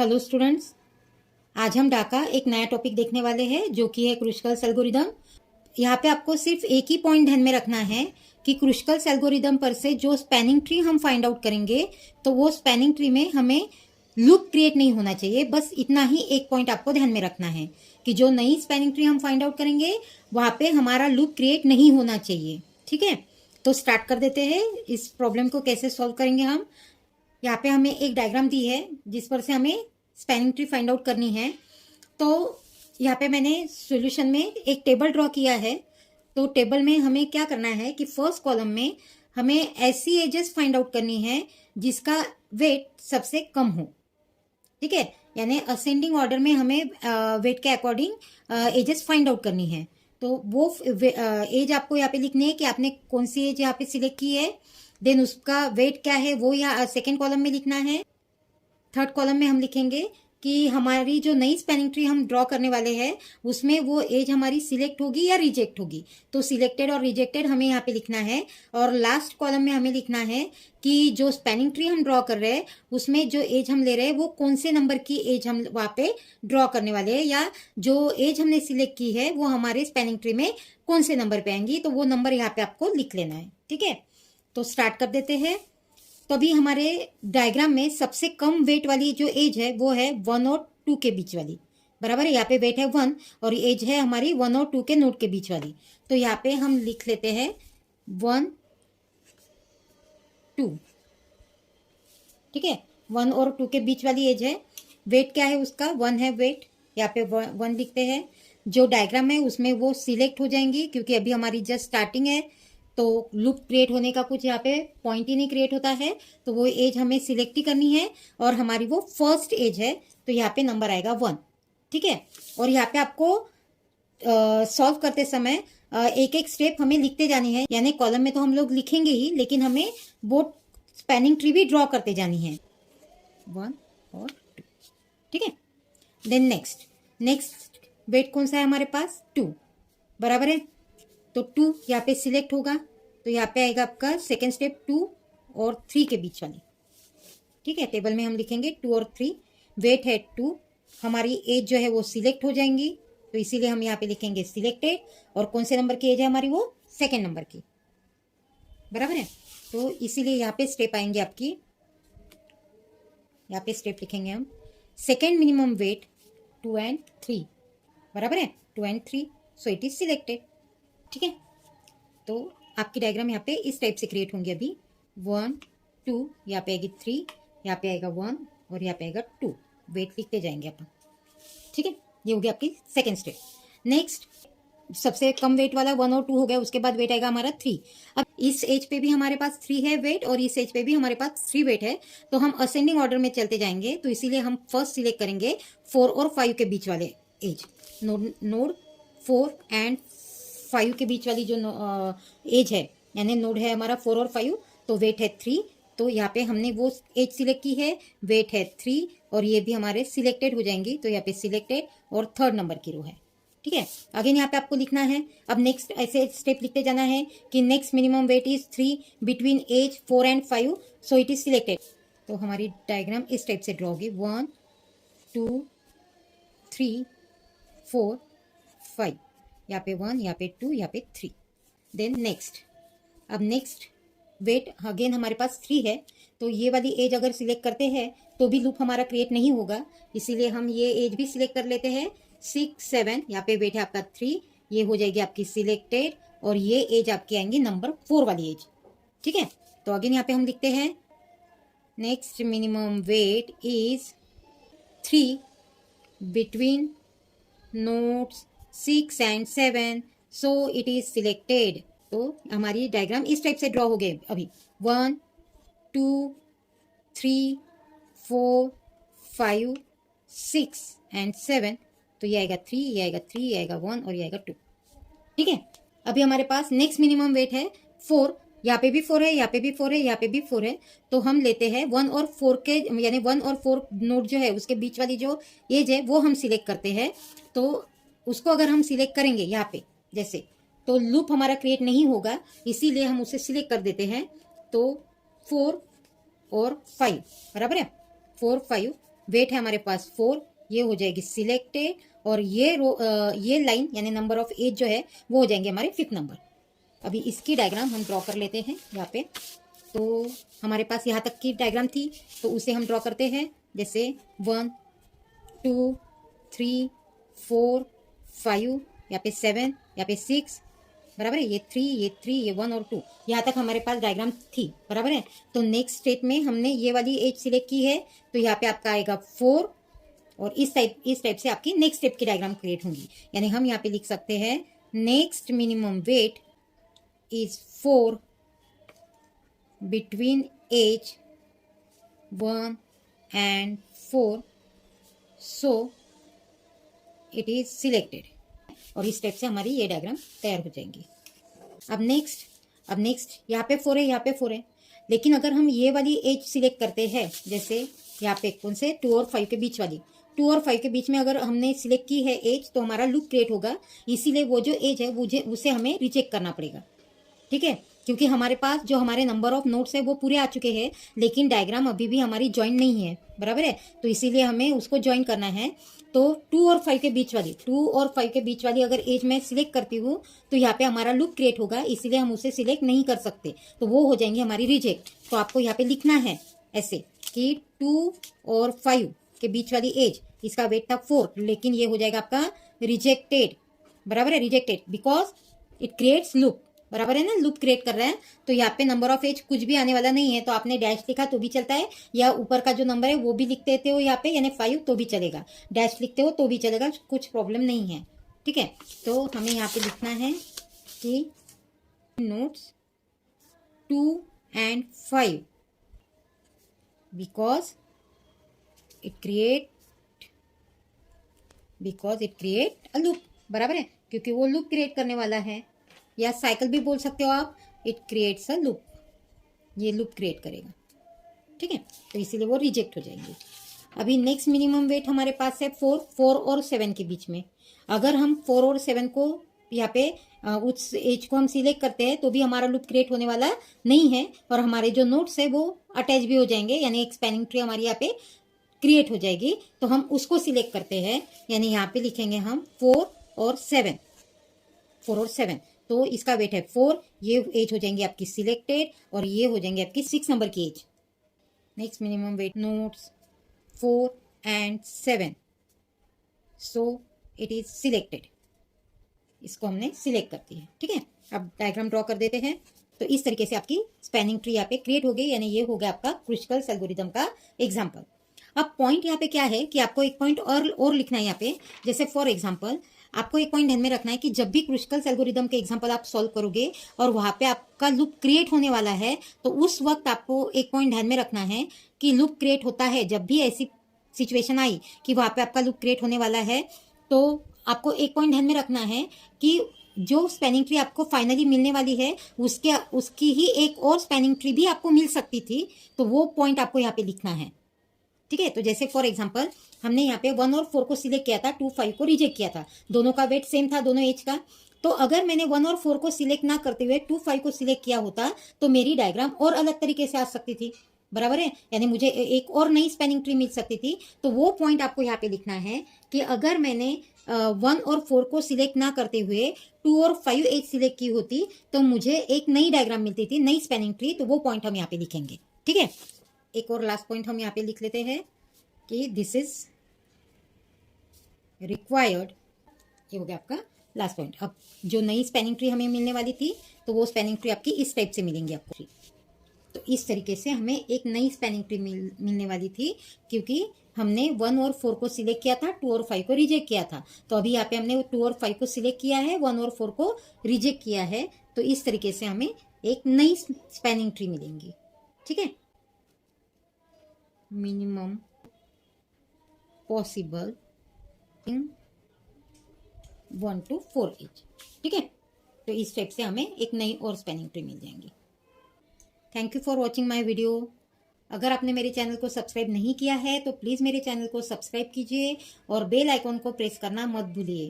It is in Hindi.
हेलो स्टूडेंट्स, आज हम डाका एक नया टॉपिक देखने वाले हैं जो कि है क्रुशकल्स एल्गोरिदम। यहाँ पे आपको सिर्फ एक ही पॉइंट ध्यान में रखना है कि क्रुशकल्स एल्गोरिदम पर से जो स्पैनिंग ट्री हम फाइंड आउट करेंगे तो वो स्पैनिंग ट्री में हमें लूप क्रिएट नहीं होना चाहिए। बस इतना ही एक पॉइंट आपको ध्यान में रखना है कि जो नई स्पैनिंग ट्री हम फाइंड आउट करेंगे वहाँ पे हमारा लूप क्रिएट नहीं होना चाहिए। ठीक है, तो स्टार्ट कर देते हैं। इस प्रॉब्लम को कैसे सॉल्व करेंगे हम। यहाँ पे हमें एक डायग्राम दी है जिस पर से हमें स्पैनिंग ट्री फाइंड आउट करनी है। तो यहाँ पे मैंने सॉल्यूशन में एक टेबल ड्रॉ किया है। तो टेबल में हमें क्या करना है कि फर्स्ट कॉलम में हमें ऐसी एजेस फाइंड आउट करनी है जिसका वेट सबसे कम हो। ठीक है, यानी असेंडिंग ऑर्डर में हमें वेट के अकॉर्डिंग एजेस फाइंड आउट करनी है। तो वो एज आपको यहाँ पे लिखनी है कि आपने कौन सी एज यहाँ पे सिलेक्ट की है, देन उसका वेट क्या है वो यहाँ सेकेंड कॉलम में लिखना है। थर्ड कॉलम में हम लिखेंगे कि हमारी जो नई स्पैनिंग ट्री हम ड्रॉ करने वाले हैं उसमें वो एज हमारी सिलेक्ट होगी या रिजेक्ट होगी। तो सिलेक्टेड और रिजेक्टेड हमें यहाँ पे लिखना है। और लास्ट कॉलम में हमें लिखना है कि जो स्पैनिंग ट्री हम ड्रॉ कर रहे हैं उसमें जो एज हम ले रहे हैं वो कौन से नंबर की एज हम वहाँ पे ड्रॉ करने वाले हैं, या जो एज हमने सिलेक्ट की है वो हमारे स्पैनिंग ट्री में कौन से नंबर पे आएंगी। तो वो नंबर यहाँ पे आपको लिख लेना है। ठीक है, तो स्टार्ट कर देते हैं। तो अभी हमारे डायग्राम में सबसे कम वेट वाली जो एज है वो है 1 और 2 के बीच वाली। बराबर है, यहाँ पे वेट है 1 और एज है हमारी 1 और 2 के नोड के बीच वाली। तो यहाँ पे हम लिख लेते हैं 1 2। ठीक है, 1 और 2 के बीच वाली एज है। वेट क्या है उसका, 1 है वेट। यहाँ पे 1 लिखते हैं। जो डायग्राम है उसमें वो सिलेक्ट हो जाएंगी क्योंकि अभी हमारी जस्ट स्टार्टिंग है तो लूप क्रिएट होने का कुछ यहाँ पे पॉइंट ही नहीं क्रिएट होता है। तो वो एज हमें सिलेक्ट ही करनी है और हमारी वो फर्स्ट एज है तो यहाँ पे नंबर आएगा 1। ठीक है, और यहाँ पे आपको सॉल्व करते समय एक एक स्टेप हमें लिखते जानी है। यानी कॉलम में तो हम लोग लिखेंगे ही लेकिन हमें वो स्पैनिंग ट्री भी ड्रॉ करते जानी है 1 और 2। ठीक है, देन नेक्स्ट वेट कौन सा है हमारे पास, 2। बराबर है, तो 2 यहाँ पे सिलेक्ट होगा। तो यहाँ पे आएगा आपका सेकेंड स्टेप 2 और 3 के बीच वाली। ठीक है, टेबल में हम लिखेंगे 2 और 3। वेट है 2, हमारी एज जो है वो सिलेक्ट हो जाएंगी तो इसीलिए हम यहाँ पे लिखेंगे सिलेक्टेड। और कौन से नंबर की एज है हमारी, वो सेकेंड नंबर की। बराबर है, तो इसीलिए यहाँ पे स्टेप आएंगे आपकी, यहाँ पे स्टेप लिखेंगे हम सेकेंड मिनिमम वेट 2 and 3। बराबर है, 2 and 3, so it is selected. ठीक है, तो आपकी डायग्राम यहाँ पे इस टाइप से क्रिएट होंगी। अभी 1 2, यहाँ पे आएगी 3, यहाँ पे आएगा 1 और यहाँ पे आएगा 2। वेट लिखते जाएंगे अपन। ठीक है, ये होगी आपकी सेकेंड स्टेप। नेक्स्ट सबसे कम वेट वाला 1 और 2 हो गया, उसके बाद वेट आएगा हमारा 3। अब इस एज पे भी हमारे पास 3 है वेट और इस एज पे भी हमारे पास 3 वेट है। तो हम असेंडिंग ऑर्डर में चलते जाएंगे तो इसीलिए हम फर्स्ट सिलेक्ट करेंगे 4 और 5 के बीच वाले एज। नोड 4 एंड 5 के बीच वाली जो एज है, यानी नोड है हमारा 4 और 5, तो वेट है 3। तो यहाँ पे हमने वो एज सिलेक्ट की है, वेट है 3 और ये भी हमारे सिलेक्टेड हो जाएंगी। तो यहाँ पे सिलेक्टेड और थर्ड नंबर की रो है। ठीक है, अगेन यहाँ पे आपको लिखना है। अब नेक्स्ट ऐसे स्टेप लिखते जाना है कि next minimum weight is 3 between edge 4 and 5, so it is selected. तो हमारी डायग्राम इस टाइप से ड्रॉ होगी 1 2 3 4 5, यहाँ पे 1, यहाँ पे 2, यहाँ पे 3। देन नेक्स्ट, अब नेक्स्ट वेट अगेन हमारे पास 3 है। तो ये वाली एज अगर सिलेक्ट करते हैं तो भी लूप हमारा क्रिएट नहीं होगा, इसीलिए हम ये एज भी सिलेक्ट कर लेते हैं 6 7। यहाँ पे वेट है आपका 3, ये हो जाएगी आपकी सिलेक्टेड और ये एज आपकी आएंगी नंबर 4 वाली एज। ठीक है, तो अगेन यहाँ पे हम लिखते हैं next minimum weight is 3 between nodes 6 and 7, so it is selected. तो हमारी डायग्राम इस टाइप से ड्रॉ हो गए। अभी 1 2 3 4 5 6 and 7, तो ये आएगा 3, ये आएगा 3, ये आएगा 1 और ये आएगा 2। ठीक है, अभी हमारे पास नेक्स्ट मिनिमम वेट है 4। यहाँ पे भी 4 है, यहाँ पे भी 4 है, यहाँ पे भी 4 है। तो हम लेते हैं 1 और 4 के, यानी 1 और 4 नोड जो है उसके बीच वाली जो एज है वो हम सिलेक्ट करते हैं। तो उसको अगर हम सिलेक्ट करेंगे यहाँ पे जैसे, तो लूप हमारा क्रिएट नहीं होगा, इसीलिए हम उसे सिलेक्ट कर देते हैं। तो 4 और 5, बराबर है, 4 5 वेट है हमारे पास 4, ये हो जाएगी सिलेक्टेड, और ये लाइन यानी नंबर ऑफ एज जो है वो हो जाएंगे हमारे 5th नंबर। अभी इसकी डायग्राम हम ड्रॉ कर लेते हैं यहाँ पे। तो हमारे पास यहाँ तक की डायग्राम थी, तो उसे हम ड्रॉ करते हैं। जैसे 1 2 3 4 5, यहाँ पे 7, यहाँ पे 6, बराबर है। ये 3, ये 3, ये 1 और 2, यहाँ तक हमारे पास डायग्राम थी, बराबर है। तो नेक्स्ट स्टेप में हमने ये वाली एज सिलेक्ट की है, तो यहाँ पे आपका आएगा 4, और इस टाइप से आपकी नेक्स्ट स्टेप की डायग्राम क्रिएट होंगी। यानी हम यहाँ पे लिख सकते हैं next minimum weight is 4 between edge 1 and 4, so it is selected. और इस स्टेप से हमारी ये डायग्राम तैयार हो जाएंगी। अब नेक्स्ट यहाँ पे 4 है, यहाँ पे 4 है, लेकिन अगर हम ये वाली एज सिलेक्ट करते हैं, जैसे यहाँ पे कौन से 2 और 5 के बीच वाली, 2 और 5 के बीच में अगर हमने सिलेक्ट की है एज, तो हमारा लूप क्रिएट होगा। इसीलिए वो जो एज है उसे हमें रिजेक्ट करना पड़ेगा, ठीक है। क्योंकि हमारे पास जो हमारे नंबर ऑफ नोट्स है वो पूरे आ चुके हैं, लेकिन डायग्राम अभी भी हमारी ज्वाइन नहीं है, बराबर है। तो इसीलिए हमें उसको ज्वाइन करना है। तो 2 और 5 के बीच वाली अगर एज में सिलेक्ट करती हूँ, तो यहाँ पे हमारा लूप क्रिएट होगा, इसीलिए हम उसे सिलेक्ट नहीं कर सकते, तो वो हो जाएंगे हमारी रिजेक्ट। तो आपको यहाँ पे लिखना है ऐसे कि 2 और 5 के बीच वाली एज, इसका वेट था 4, लेकिन ये हो जाएगा आपका रिजेक्टेड, बराबर है, rejected, because it creates loop, बराबर है ना, लूप क्रिएट कर रहा है। तो यहाँ पे नंबर ऑफ एज कुछ भी आने वाला नहीं है, तो आपने डैश लिखा तो भी चलता है, या ऊपर का जो नंबर है वो भी लिख देते हो यहाँ पे, यानी 5 तो भी चलेगा, डैश लिखते हो तो भी चलेगा, कुछ प्रॉब्लम नहीं है, ठीक है। तो हमें यहाँ पे लिखना है कि notes 2 and 5 because it create a loop, बराबर है, क्योंकि वो लूप क्रिएट करने वाला है, या साइकिल भी बोल सकते हो आप। इट क्रिएट्स अ लूप, ये लूप क्रिएट करेगा, ठीक है। तो इसीलिए वो रिजेक्ट हो जाएंगे। अभी नेक्स्ट मिनिमम वेट हमारे पास है 4 और 7 के बीच में। अगर हम 4 और 7 को यहाँ पे उस एज को हम सिलेक्ट करते हैं, तो भी हमारा लूप क्रिएट होने वाला नहीं है, और हमारे जो नोट्स है वो अटैच भी हो जाएंगे, यानी एक स्पैनिंग ट्री हमारी यहाँ पे क्रिएट हो जाएगी। तो हम उसको सिलेक्ट करते हैं, यानी यहाँ पे लिखेंगे हम 4 और 7, तो इसका वेट है 4, ये एज हो जाएंगी आपकी सिलेक्टेड, और ये हो जाएंगे आपकी 6 नंबर की edge. Next minimum weight nodes 4 and 7, so it is selected. इसको हमने सिलेक्ट करती है, ठीक है। अब डायग्राम ड्रॉ कर देते हैं। तो इस तरीके से आपकी स्पैनिंग ट्री यहाँ पे क्रिएट हो गई, यानी ये हो गया आपका क्रुशिकल्स एल्गोरिथम का एग्जाम्पल। अब पॉइंट यहाँ पे क्या है कि आपको एक पॉइंट और लिखना है यहाँ पे। जैसे फॉर एग्जाम्पल आपको एक पॉइंट ध्यान में रखना है कि जब भी क्रुशिकल्स एल्गोरिथम के एग्जाम्पल आप सॉल्व करोगे और वहां पे आपका लूप क्रिएट होने वाला है, तो उस वक्त आपको एक पॉइंट ध्यान में रखना है कि लूप क्रिएट होता है, जब भी ऐसी सिचुएशन आई कि वहां पे आपका लूप क्रिएट होने वाला है, तो आपको एक पॉइंट ध्यान में रखना है कि जो स्पैनिंग ट्री आपको फाइनली मिलने वाली है, उसकी ही एक और स्पैनिंग ट्री भी आपको मिल सकती थी, तो वो पॉइंट आपको यहाँ पे लिखना है, ठीक है। तो जैसे फॉर एग्जांपल हमने यहाँ पे 1 और 4 को सिलेक्ट किया था, 2 5 को रिजेक्ट किया था, दोनों का वेट सेम था, दोनों एज का। तो अगर मैंने 1 और 4 को सिलेक्ट ना करते हुए 2 5 को सिलेक्ट किया होता, तो मेरी डायग्राम और अलग तरीके से आ सकती थी, बराबर है, यानी मुझे एक और नई स्पैनिंग ट्री मिल सकती थी। तो वो पॉइंट आपको यहाँ पे लिखना है कि अगर मैंने 1 और 4 को सिलेक्ट ना करते हुए 2 और 5 एज सिलेक्ट की होती, तो मुझे एक नई डायग्राम मिलती थी, नई स्पैनिंग ट्री। तो वो पॉइंट हम यहाँ पे लिखेंगे, ठीक है। एक और लास्ट पॉइंट हम यहाँ पे लिख लेते हैं कि दिस इज रिक्वायर्ड, ये हो गया आपका लास्ट पॉइंट। अब जो नई स्पैनिंग ट्री हमें मिलने वाली थी, तो वो स्पैनिंग ट्री आपकी इस टाइप से मिलेंगी आपको। तो इस तरीके से हमें एक नई स्पैनिंग ट्री मिलने वाली थी, क्योंकि हमने 1 और 4 को सिलेक्ट किया था, 2 और 5 को रिजेक्ट किया था। तो अभी यहाँ पे हमने 2 और 5 को सिलेक्ट किया है, 1 और 4 को रिजेक्ट किया है। तो इस तरीके से हमें एक नई स्पैनिंग ट्री मिलेंगी, ठीक है। Minimum possible in 1 to 4 edge, ठीक है। तो इस टाइप से हमें एक नई और स्पैनिंग ट्री मिल जाएंगी। Thank you for watching my video. अगर आपने मेरे चैनल को सब्सक्राइब नहीं किया है, तो प्लीज़ मेरे चैनल को सब्सक्राइब कीजिए और बेल आइकॉन को प्रेस करना मत भूलिए।